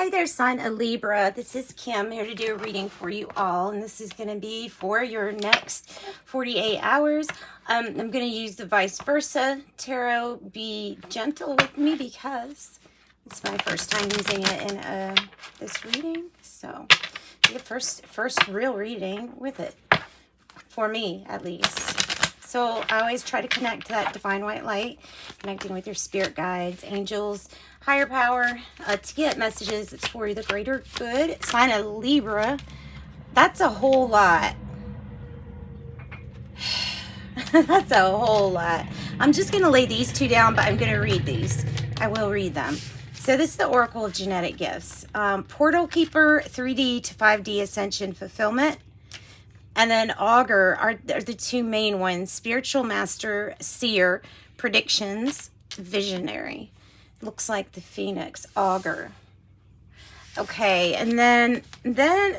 Hi there, sign of Libra. This is Kim here to do a reading for you all, and this is going to be for your next 48 hours. I'm going to use the vice versa tarot. Be gentle with me because it's my first time using it in this reading, so the first real reading with it, for me at least. So I always try to connect to that divine white light, connecting with your spirit guides, angels, higher power, to get messages. It's for the greater good. Sign of Libra. That's a whole lot. That's a whole lot. I'm just going to lay these two down, but I'm going to read these. I will read them. So this is the Oracle of Genetic Gifts. Portal Keeper, 3D to 5D Ascension Fulfillment. And then Augur are the two main ones. Spiritual Master, Seer, Predictions, Visionary. Looks like the Phoenix, Augur. Okay, and then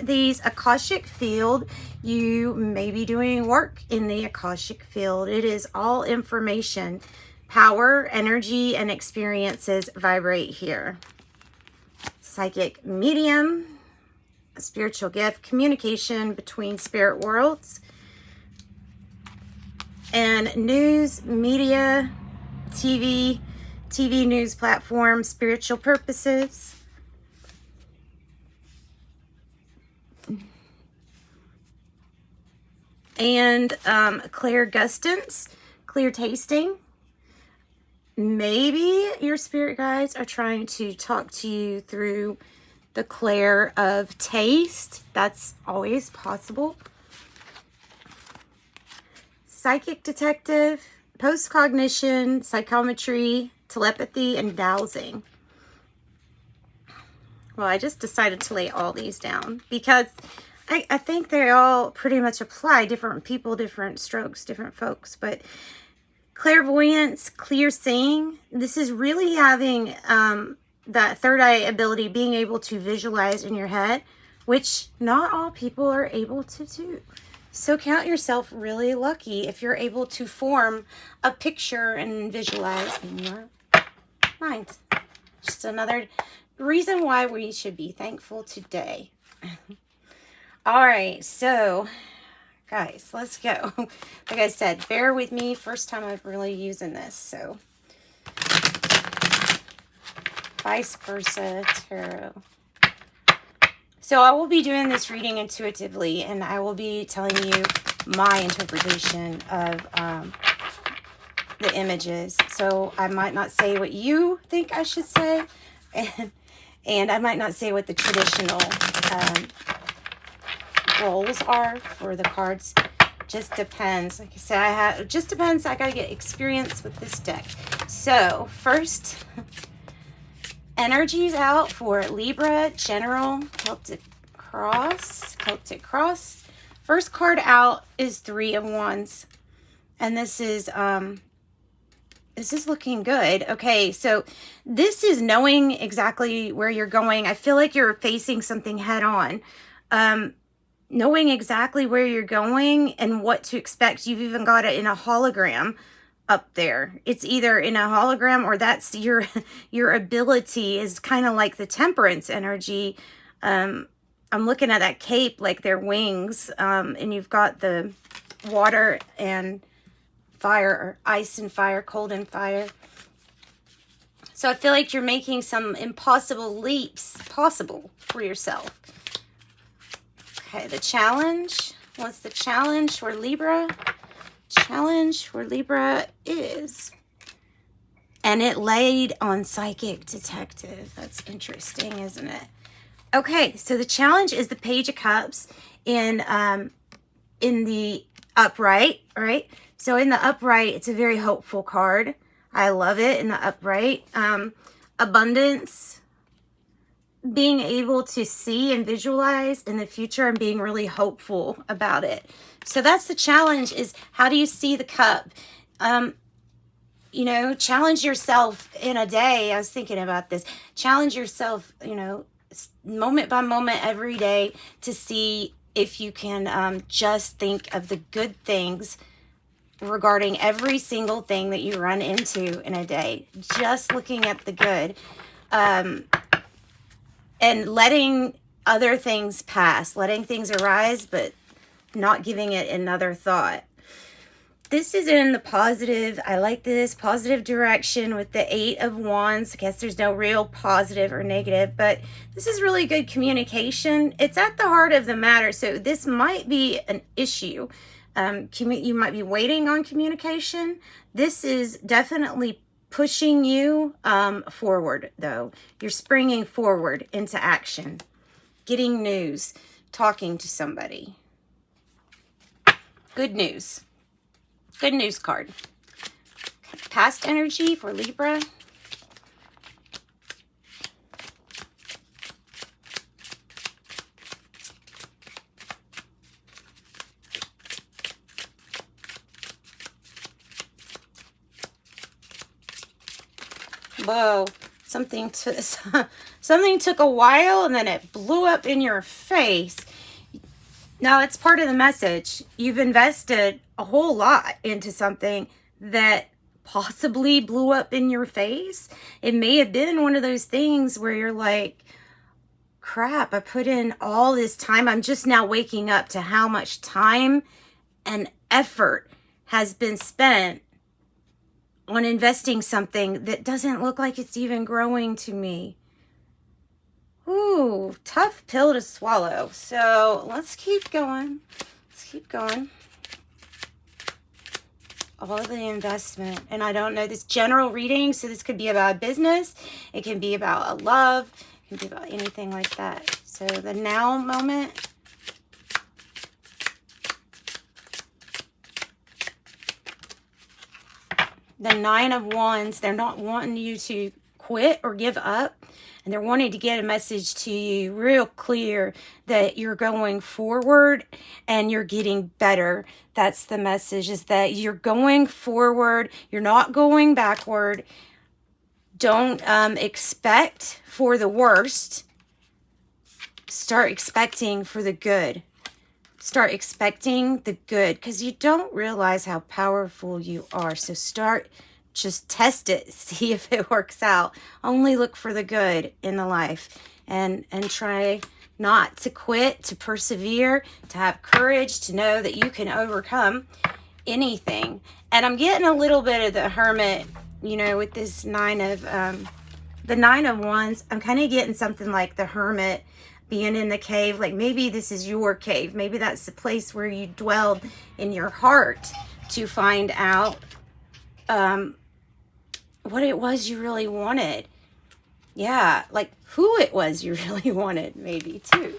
these Akashic Field, you may be doing work in the Akashic Field. It is all information. Power, energy, and experiences vibrate here. Psychic Medium. A spiritual gift, communication between spirit worlds, and news, media, TV news platform, spiritual purposes, and clairgustance, clear tasting. Maybe your spirit guides are trying to talk to you through the clair of taste. That's always possible. Psychic detective, post-cognition, psychometry, telepathy, and dowsing. Well, I just decided to lay all these down because I think they all pretty much apply. Different people, different strokes, different folks. But clairvoyance, clear seeing, this is really having that third eye ability, being able to visualize in your head, which not all people are able to do. So count yourself really lucky if you're able to form a picture and visualize in your mind. Just another reason why we should be thankful today. All right, so guys, let's go. Like I said, bear with me. First time I've really using this, so vice versa tarot. So I will be doing this reading intuitively, and I will be telling you my interpretation of the images. So I might not say what you think I should say, and I might not say what the traditional roles are for the cards. Just depends. Like I said, it just depends. I gotta get experience with this deck. So first, energies out for Libra, General, Celtic Cross. First card out is 3 of Wands. And this is looking good. Okay, so this is knowing exactly where you're going. I feel like you're facing something head on. Knowing exactly where you're going and what to expect. You've even got it in a hologram up there. It's either in a hologram or that's your ability, is kind of like the Temperance energy. I'm looking at that cape like they're wings, and you've got the water and fire, or ice and fire, cold and fire. So I feel like you're making some impossible leaps possible for yourself. Okay, the challenge. What's the challenge for Libra? Challenge for Libra is, and it laid on psychic detective. That's interesting, isn't it? Okay, so the challenge is the Page of Cups in the upright, right? So in the upright, it's a very hopeful card. I love it in the upright. Abundance, being able to see and visualize in the future and being really hopeful about it. So that's the challenge, is how do you see the cup? You know, challenge yourself in a day. I was thinking about this. Challenge yourself, you know, moment by moment every day to see if you can just think of the good things regarding every single thing that you run into in a day. Just looking at the good. and letting other things pass, letting things arise, but not giving it another thought. This is in the positive, I like this, positive direction with the 8 of Wands. I guess there's no real positive or negative, but this is really good communication. It's at the heart of the matter, so this might be an issue. You might be waiting on communication. This is definitely pushing you forward, though. You're springing forward into action, getting news, talking to somebody. Good news. Good news card. Past energy for Libra. Whoa, something took a while and then it blew up in your face. Now, it's part of the message. You've invested a whole lot into something that possibly blew up in your face. It may have been one of those things where you're like, crap, I put in all this time. I'm just now waking up to how much time and effort has been spent on investing something that doesn't look like it's even growing to me. Ooh, tough pill to swallow. So let's keep going. Let's keep going. All of the investment. And I don't know, this general reading, so this could be about business. It can be about a love. It can be about anything like that. So the now moment. The 9 of Wands, they're not wanting you to quit or give up. And they're wanting to get a message to you real clear that you're going forward and you're getting better. That's the message, is that you're going forward. You're not going backward. Don't expect for the worst. Start expecting for the good. Start expecting the good, because you don't realize how powerful you are. So just test it, see if it works out. Only look for the good in the life, and try not to quit, to persevere, to have courage, to know that you can overcome anything. And I'm getting a little bit of the Hermit, you know, with this the 9 of Wands. I'm kind of getting something like the Hermit being in the cave. Like maybe this is your cave. Maybe that's the place where you dwelled in your heart to find out what it was you really wanted. Yeah, like who it was you really wanted, maybe too.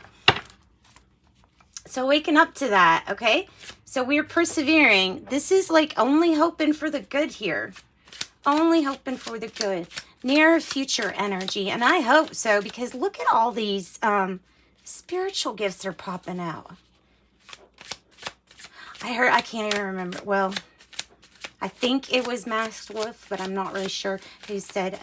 So waking up to that, okay? So we're persevering. This is like only hoping for the good here. Only hoping for the good. Near future energy. And I hope so, because look at all these spiritual gifts are popping out. I can't even remember. Well, I think it was Masked Wolf, but I'm not really sure who said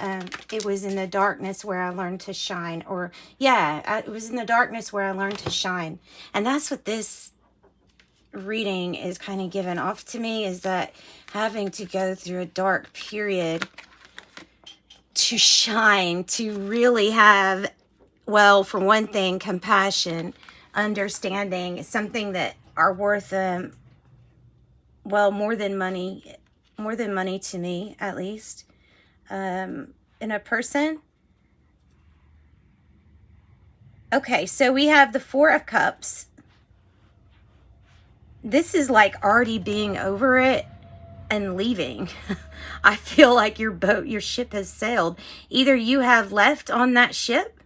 it was in the darkness where I learned to shine. Or, yeah, it was in the darkness where I learned to shine. And that's what this reading is kind of giving off to me, is that having to go through a dark period to shine, to really have, well, for one thing, compassion, understanding, something that are worth, well, more than money to me, at least, in a person. Okay, so we have the 4 of Cups. This is like already being over it and leaving. I feel like your ship has sailed. Either you have left on that ship.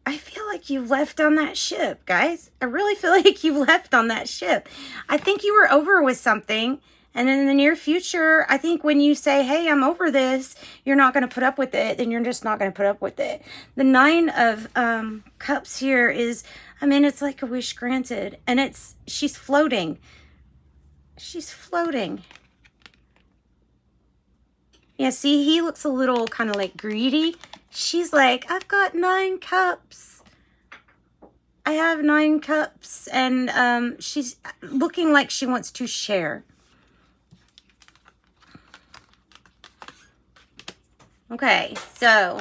I feel like you've left on that ship, guys. I really feel like you've left on that ship. I think you were over with something. And in the near future, I think when you say, hey, I'm over this, you're not going to put up with it, then you're just not going to put up with it. The 9 of Cups here is, I mean, it's like a wish granted. And she's floating. She's floating. Yeah, see, he looks a little kind of like greedy. She's like, I've got 9 cups. I have 9 cups. And she's looking like she wants to share. Okay, so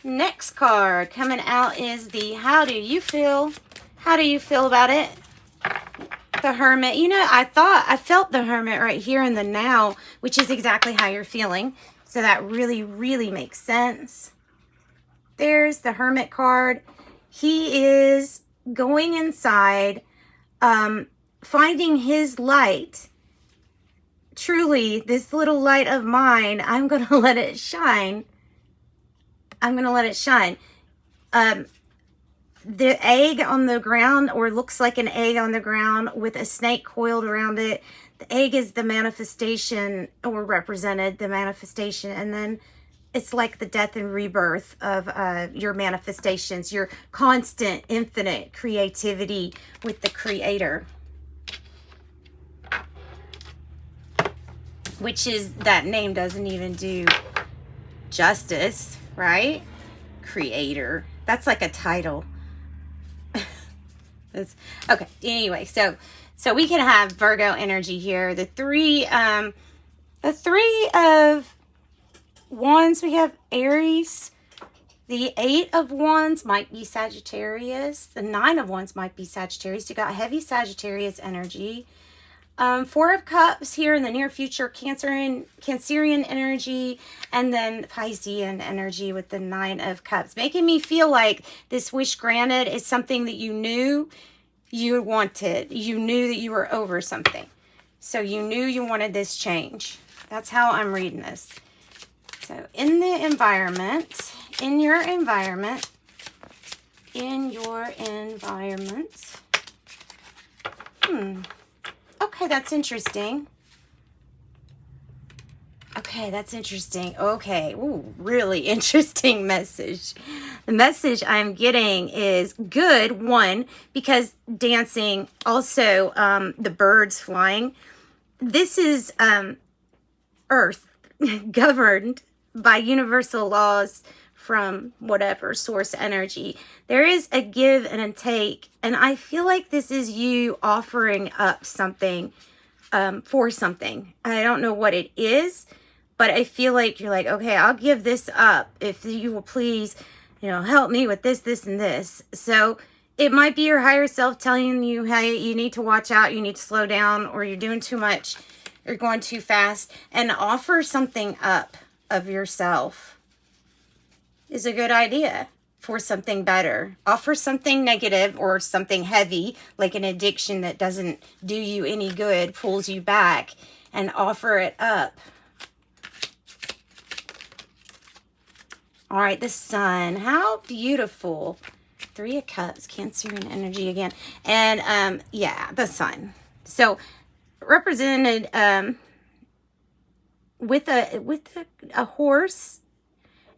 Next card coming out is the how do you feel? How do you feel about it? The Hermit. You know, I felt the Hermit right here in the now, which is exactly how you're feeling. So that really, really makes sense. There's the Hermit card. He is going inside, finding his light. Truly, this little light of mine, I'm going to let it shine. I'm going to let it shine. The egg on the ground, or looks like an egg on the ground with a snake coiled around it. The egg is the manifestation, or represented the manifestation. And then it's like the death and rebirth of your manifestations, your constant, infinite creativity with the Creator. Which is, that name doesn't even do justice, right? Creator. That's like a title. Okay, anyway, so we can have Virgo energy here. The three of Wands, we have Aries. The 8 of Wands might be Sagittarius. The 9 of Wands might be Sagittarius. You got heavy Sagittarius energy. 4 of Cups here in the near future, Cancerian energy, and then Piscean energy with the 9 of Cups. Making me feel like this wish granted is something that you knew you wanted. You knew that you were over something. So you knew you wanted this change. That's how I'm reading this. So in the environment, in your environment, okay, that's interesting. Okay, that's interesting. Okay, ooh, really interesting message. The message I'm getting is good, one, because dancing, also the birds flying. This is Earth governed by universal laws from whatever source energy. There is a give and a take, and I feel like this is you offering up something for something. I don't know what it is, but I feel like you're like, okay, I'll give this up if you will please, help me with this, this, and this. So it might be your higher self telling you, hey, you need to watch out, you need to slow down, or you're doing too much, you're going too fast, and offer something up of yourself is a good idea for something better. Offer something negative or something heavy, like an addiction that doesn't do you any good, pulls you back, and offer it up. All right, the Sun. How beautiful. 3 of Cups, Cancerian energy again. And, yeah, the Sun. So, represented with a horse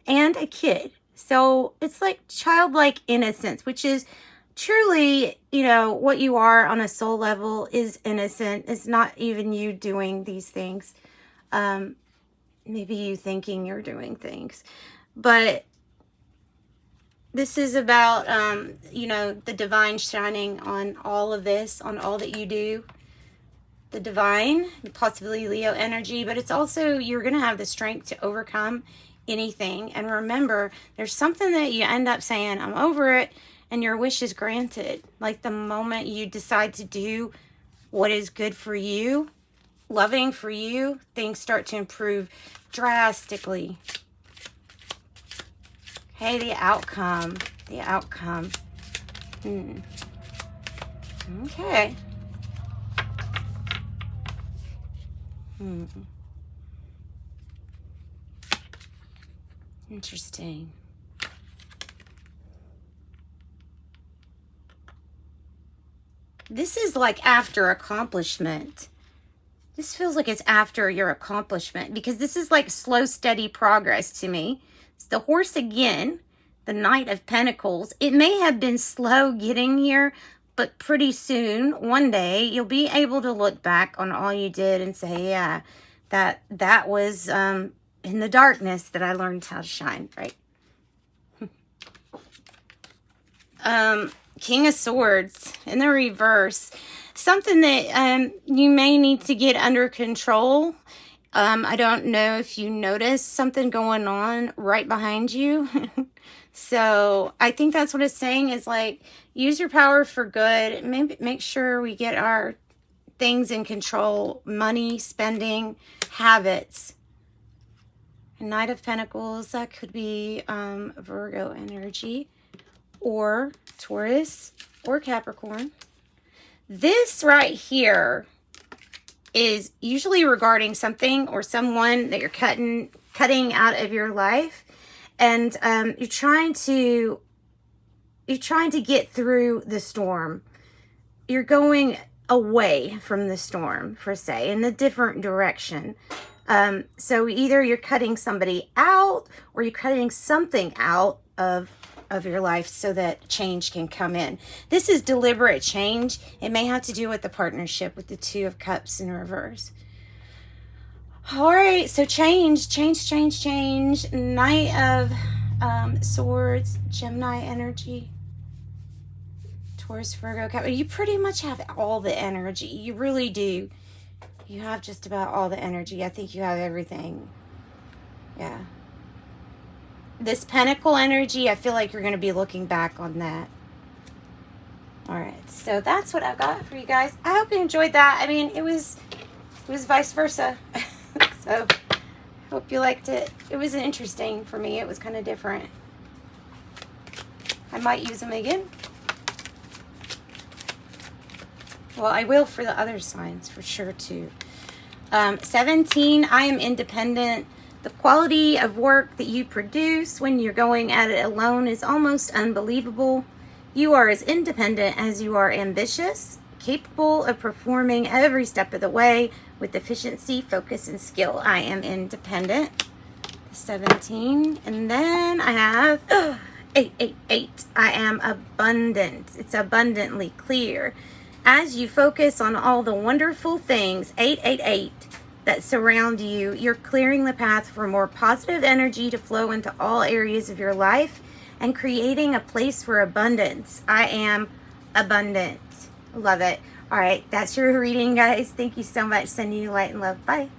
and a kid. So, it's like childlike innocence, which is truly, what you are on a soul level is innocent. It's not even you doing these things. Maybe you thinking you're doing things. But this is about, the divine shining on all of this, on all that you do. The divine, possibly Leo energy, but it's also, you're going to have the strength to overcome anything. And remember, there's something that you end up saying, I'm over it, and your wish is granted. Like the moment you decide to do what is good for you, loving for you, things start to improve drastically. Okay, the outcome. Okay. Interesting. This is like after accomplishment. This feels like it's after your accomplishment, because this is like slow, steady progress to me. It's the horse again, the Knight of Pentacles. It may have been slow getting here, but pretty soon, one day, you'll be able to look back on all you did and say, yeah, that was in the darkness that I learned how to shine, right? King of Swords in the reverse. Something that you may need to get under control. I don't know if you notice something going on right behind you. So I think that's what it's saying is like, use your power for good. Maybe make sure we get our things in control, money, spending, habits. Knight of Pentacles, that could be Virgo energy or Taurus or Capricorn. This right here is usually regarding something or someone that you're cutting out of your life, and you're trying to get through the storm. You're going away from the storm, per se, in a different direction. So either you're cutting somebody out or you're cutting something out of your life so that change can come in. This is deliberate change. It may have to do with the partnership with the Two of Cups in reverse. All right, so change. Knight of Swords, Gemini energy, Taurus, Virgo, Capricorn. You pretty much have all the energy. You really do. You have just about all the energy. I think you have everything. Yeah. This Pentacle energy, I feel like you're going to be looking back on that. All right. So that's what I've got for you guys. I hope you enjoyed that. I mean, it was vice versa. So hope you liked it. It was interesting for me. It was kind of different. I might use them again. Well, I will for the other signs for sure too. 17, I am independent. The quality of work that you produce when you're going at it alone is almost unbelievable. You are as independent as you are ambitious, capable of performing every step of the way with efficiency, focus, and skill. I am independent. 17. And then I have 8. I am abundant. It's abundantly clear. As you focus on all the wonderful things, 8, that surround you, you're clearing the path for more positive energy to flow into all areas of your life and creating a place for abundance. I am abundant. Love it. All right, that's your reading, guys. Thank you so much. Sending you light and love. Bye.